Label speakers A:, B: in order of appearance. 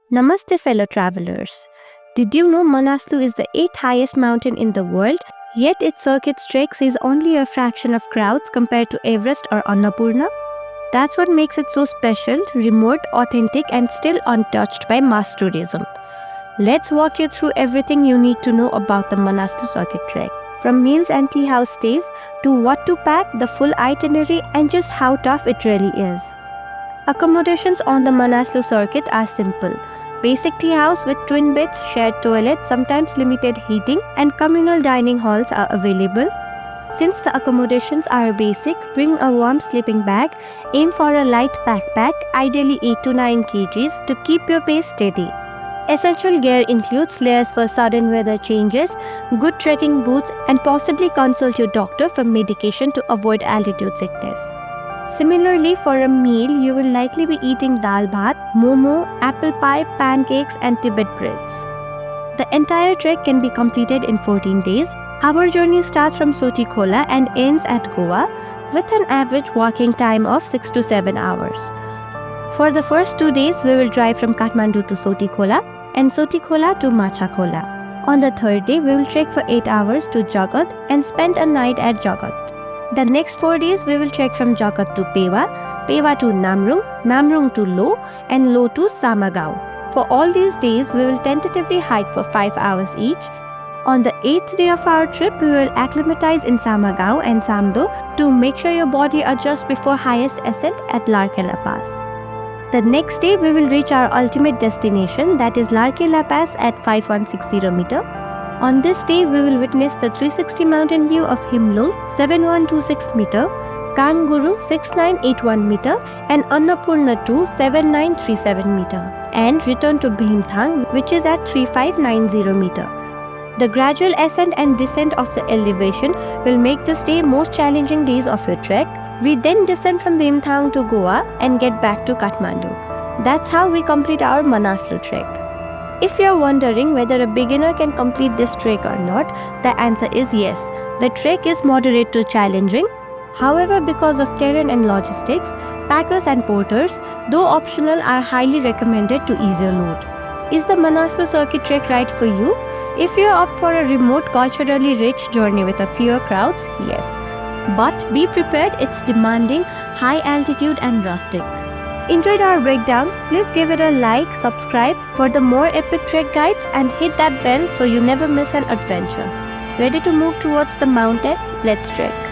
A: Namaste fellow travelers. Did you know Manaslu is the 8th highest mountain in the world, yet its circuit trek sees only a fraction of crowds compared to Everest or Annapurna? That's what makes it so special, remote, authentic and still untouched by mass tourism. Let's walk you through everything you need to know about the Manaslu Circuit Trek. From meals and tea house stays to what to pack, the full itinerary and just how tough it really is. Accommodations on the Manaslu circuit are simple. Basic tea house with twin beds, shared toilets, sometimes limited heating, and communal dining halls are available. Since the accommodations are basic, bring a warm sleeping bag, aim for a light backpack, ideally 8 to 9 kgs, to keep your pace steady. Essential gear includes layers for sudden weather changes, good trekking boots, and possibly consult your doctor for medication to avoid altitude sickness. Similarly, for a meal, you will likely be eating dal bhat, momo, apple pie, pancakes, and Tibet breads. The entire trek can be completed in 14 days. Our journey starts from Soti Khola and ends at Goa, with an average walking time of 6 to 7 hours. For the first 2 days, we will drive from Kathmandu to Soti Khola and Soti Khola to Macha Khola. On the third day, we will trek for 8 hours to Jagat and spend a night at Jagat. The next 4 days, we will trek from Jagat to Pewa, Pewa to Namrung, Namrung to Lho, and Lho to Sama Gaun. For all these days, we will tentatively hike for 5 hours each. On the 8th day of our trip, we will acclimatize in Sama Gaun and Samdo to make sure your body adjusts before highest ascent at Larkya La Pass. The next day, we will reach our ultimate destination, that is Larkya La Pass at 5160 meter. On this day, we will witness the 360 mountain view of Himalayan 7126 meter, Kanguru 6981 meter, and Annapurna 2 7937 meter, and return to Bhimthang, which is at 3590 meter. The gradual ascent and descent of the elevation will make this day most challenging days of your trek. We then descend from Bhimthang to Goa and get back to Kathmandu. That's how we complete our Manaslu trek. If you're wondering whether a beginner can complete this trek or not, the answer is yes. The trek is moderate to challenging. However, because of terrain and logistics, packers and porters, though optional, are highly recommended to ease your load. Is the Manaslu Circuit Trek right for you? If you're up for a remote, culturally rich journey with a fewer crowds, yes. But be prepared, it's demanding, high altitude and rustic. Enjoyed our breakdown? Please give it a like, subscribe for the more epic trek guides and hit that bell so you never miss an adventure. Ready to move towards the mountain? Let's trek.